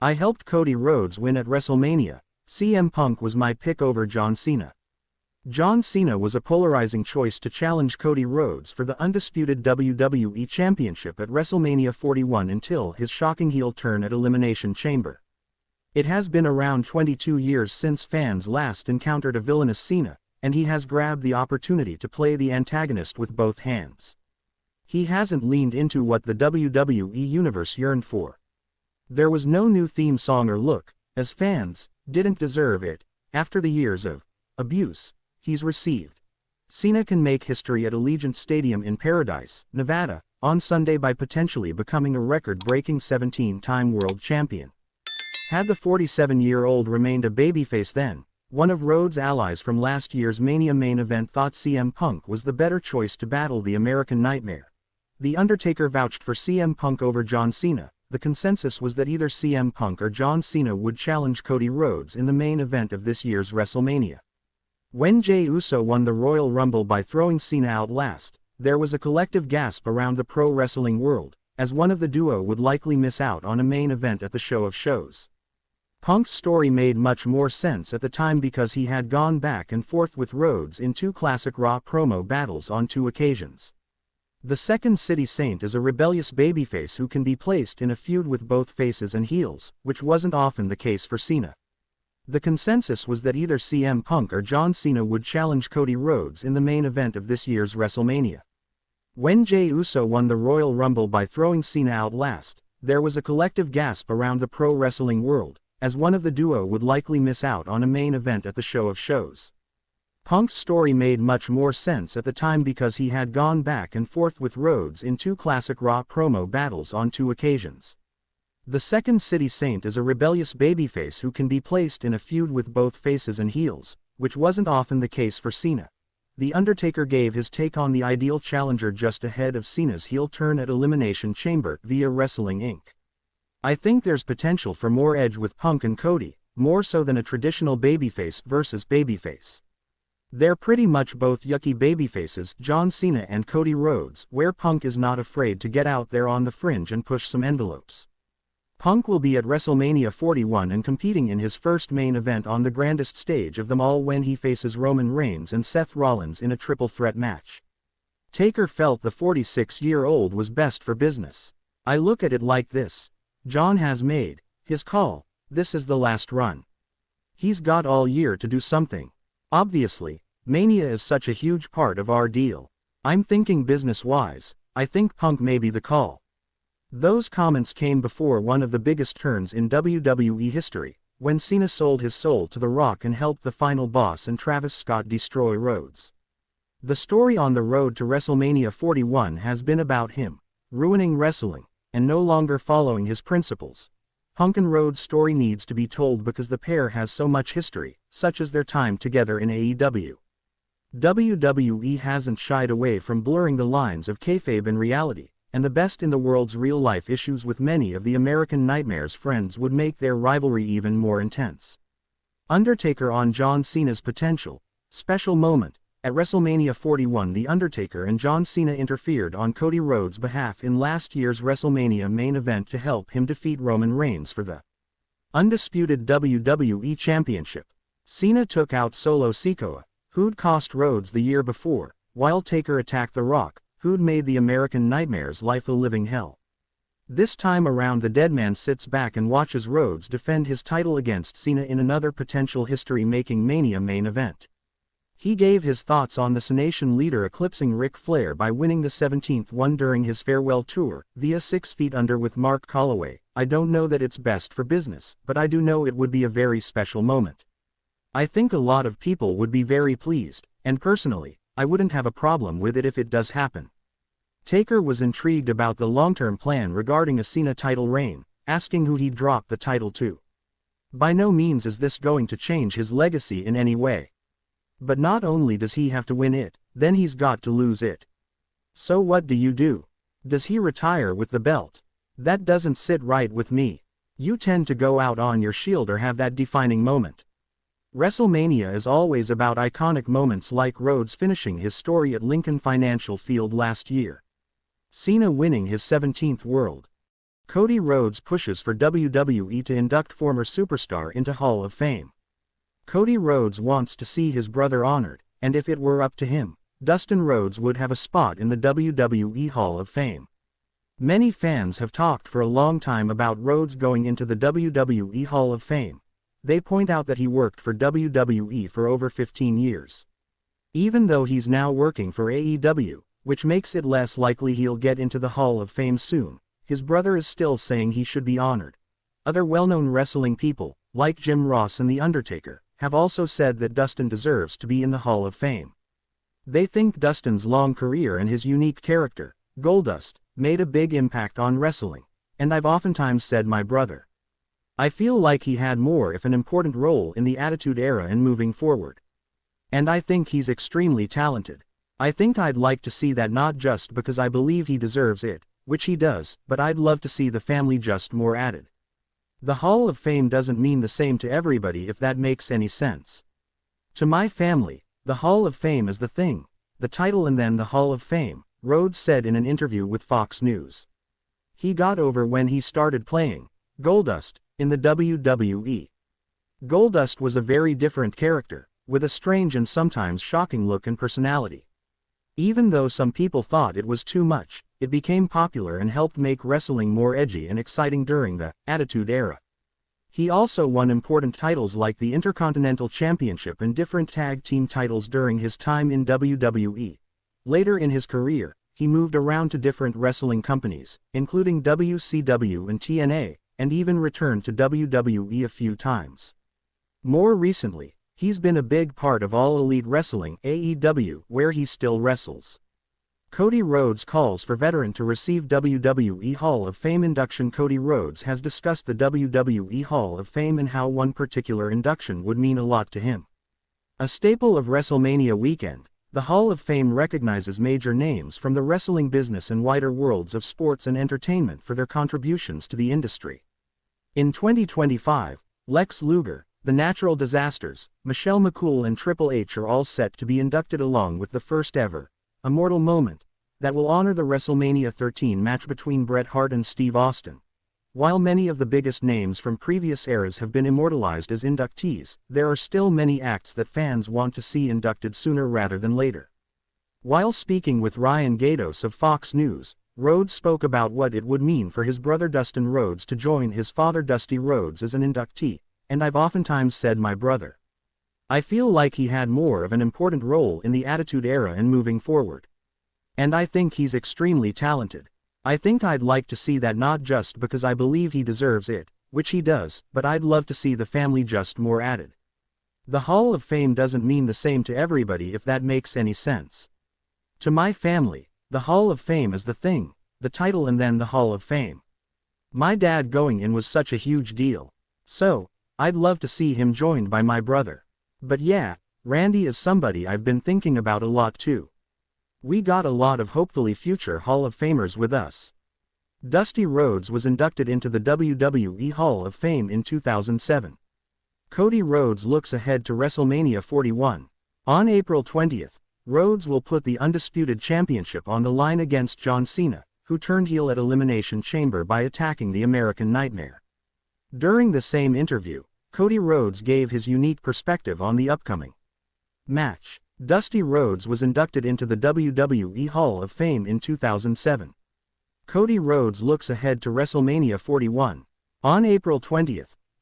I helped Cody Rhodes win at WrestleMania. CM Punk was my pick over John Cena. John Cena was a polarizing choice to challenge Cody Rhodes for the Undisputed WWE Championship at WrestleMania 41 until his shocking heel turn at Elimination Chamber. It has been around 22 years since fans last encountered a villainous Cena, and he has grabbed the opportunity to play the antagonist with both hands. He hasn't leaned into what the WWE Universe yearned for. There was no new theme song or look, as fans didn't deserve it, after the years of abuse he's received. Cena can make history at Allegiant Stadium in Paradise, Nevada, on Sunday by potentially becoming a record-breaking 17-time world champion. Had the 47-year-old remained a babyface then, one of Rhodes' allies from last year's Mania main event thought CM Punk was the better choice to battle the American Nightmare. The Undertaker vouched for CM Punk over John Cena. The consensus was that either CM Punk or John Cena would challenge Cody Rhodes in the main event of this year's WrestleMania. When Jey Uso won the Royal Rumble by throwing Cena out last, there was a collective gasp around the pro wrestling world, as one of the duo would likely miss out on a main event at the show of shows. Punk's story made much more sense at the time because he had gone back and forth with Rhodes in two classic Raw promo battles on two occasions. The Second City Saint is a rebellious babyface who can be placed in a feud with both faces and heels, which wasn't often the case for Cena. The consensus was that either CM Punk or John Cena would challenge Cody Rhodes in the main event of this year's WrestleMania. When Jey Uso won the Royal Rumble by throwing Cena out last, there was a collective gasp around the pro wrestling world, as one of the duo would likely miss out on a main event at the show of shows. Punk's story made much more sense at the time because he had gone back and forth with Rhodes in two classic Raw promo battles on two occasions. The Second City Saint is a rebellious babyface who can be placed in a feud with both faces and heels, which wasn't often the case for Cena. The Undertaker gave his take on the ideal challenger just ahead of Cena's heel turn at Elimination Chamber via Wrestling Inc. I think there's potential for more edge with Punk and Cody, more so than a traditional babyface versus babyface. They're pretty much both yucky babyfaces, John Cena and Cody Rhodes, where Punk is not afraid to get out there on the fringe and push some envelopes. Punk will be at WrestleMania 41 and competing in his first main event on the grandest stage of them all when he faces Roman Reigns and Seth Rollins in a triple threat match. Taker felt the 46-year-old was best for business. I look at it like this. John has made his call. This is the last run. He's got all year to do something. Obviously, Mania is such a huge part of our deal. I'm thinking business-wise, I think Punk may be the call. Those comments came before one of the biggest turns in WWE history, when Cena sold his soul to The Rock and helped the final boss and Travis Scott destroy Rhodes. The story on the road to WrestleMania 41 has been about him ruining wrestling, and no longer following his principles. Punk and Rhodes' story needs to be told because the pair has so much history, such as their time together in AEW. WWE hasn't shied away from blurring the lines of kayfabe and reality, and the best in the world's real-life issues with many of the American Nightmare's friends would make their rivalry even more intense. Undertaker on John Cena's potential special moment. At WrestleMania 41, The Undertaker and John Cena interfered on Cody Rhodes' behalf in last year's WrestleMania main event to help him defeat Roman Reigns for the Undisputed WWE Championship. Cena took out Solo Sikoa, who'd cost Rhodes the year before, while Taker attacked The Rock, who'd made the American Nightmare's life a living hell. This time around, the Deadman sits back and watches Rhodes defend his title against Cena in another potential history-making Mania main event. He gave his thoughts on the Cenation leader eclipsing Ric Flair by winning the 17th one during his farewell tour, via 6 Feet Under with Mark Calloway. I don't know that it's best for business, but I do know it would be a very special moment. I think a lot of people would be very pleased, and personally, I wouldn't have a problem with it if it does happen. Taker was intrigued about the long-term plan regarding a Cena title reign, asking who he'd drop the title to. By no means is this going to change his legacy in any way. But not only does he have to win it, then he's got to lose it. So what do you do? Does he retire with the belt? That doesn't sit right with me. You tend to go out on your shield or have that defining moment. WrestleMania is always about iconic moments like Rhodes finishing his story at Lincoln Financial Field last year. Cena winning his 17th World Cody Rhodes pushes for WWE to induct former superstar into Hall of Fame. Cody Rhodes wants to see his brother honored, and if it were up to him, Dustin Rhodes would have a spot in the WWE Hall of Fame. Many fans have talked for a long time about Rhodes going into the WWE Hall of Fame. They point out that he worked for WWE for over 15 years. Even though he's now working for AEW, which makes it less likely he'll get into the Hall of Fame soon, his brother is still saying he should be honored. Other well-known wrestling people, like Jim Ross and The Undertaker, have also said that Dustin deserves to be in the Hall of Fame. They think Dustin's long career and his unique character, Goldust, made a big impact on wrestling, and I've oftentimes said my brother. I feel like he had more of an important role in the Attitude Era and moving forward. And I think he's extremely talented. I think I'd like to see that, not just because I believe he deserves it, which he does, but I'd love to see the family just more added. The Hall of Fame doesn't mean the same to everybody, if that makes any sense. To my family, the Hall of Fame is the thing, the title and then the Hall of Fame, Rhodes said in an interview with Fox News. He got over when he started playing Goldust in the WWE. Goldust was a very different character, with a strange and sometimes shocking look and personality. Even though some people thought it was too much, it became popular and helped make wrestling more edgy and exciting during the Attitude Era. He also won important titles like the Intercontinental Championship and different tag team titles during his time in WWE. Later in his career, he moved around to different wrestling companies, including WCW and TNA, and even returned to WWE a few times. More recently, he's been a big part of All Elite Wrestling (AEW), where he still wrestles. Cody Rhodes calls for veteran to receive WWE Hall of Fame induction. Cody Rhodes has discussed the WWE Hall of Fame and how one particular induction would mean a lot to him. A staple of WrestleMania weekend, the Hall of Fame recognizes major names from the wrestling business and wider worlds of sports and entertainment for their contributions to the industry. In 2025, Lex Luger, The Natural Disasters, Michelle McCool and Triple H are all set to be inducted, along with the first ever Immortal Moment that will honor the WrestleMania 13 match between Bret Hart and Steve Austin. While many of the biggest names from previous eras have been immortalized as inductees, there are still many acts that fans want to see inducted sooner rather than later. While speaking with Ryan Gaidos of Fox News, Rhodes spoke about what it would mean for his brother Dustin Rhodes to join his father Dusty Rhodes as an inductee, and I've oftentimes said my brother. I feel like he had more of an important role in the Attitude Era and moving forward. And I think he's extremely talented. I think I'd like to see that, not just because I believe he deserves it, which he does, but I'd love to see the family just more added. The Hall of Fame doesn't mean the same to everybody, if that makes any sense. To my family, the Hall of Fame is the thing, the title and then the Hall of Fame. My dad going in was such a huge deal. So, I'd love to see him joined by my brother. But yeah, Randy is somebody I've been thinking about a lot too. We got a lot of hopefully future Hall of Famers with us. Dusty Rhodes was inducted into the WWE Hall of Fame in 2007. Cody Rhodes looks ahead to WrestleMania 41. On April 20th, Rhodes will put the Undisputed Championship on the line against John Cena, who turned heel at Elimination Chamber by attacking the American Nightmare. During the same interview, Cody Rhodes gave his unique perspective on the upcoming match. Dusty Rhodes was inducted into the WWE Hall of Fame in 2007. Cody Rhodes looks ahead to WrestleMania 41. On April 20th,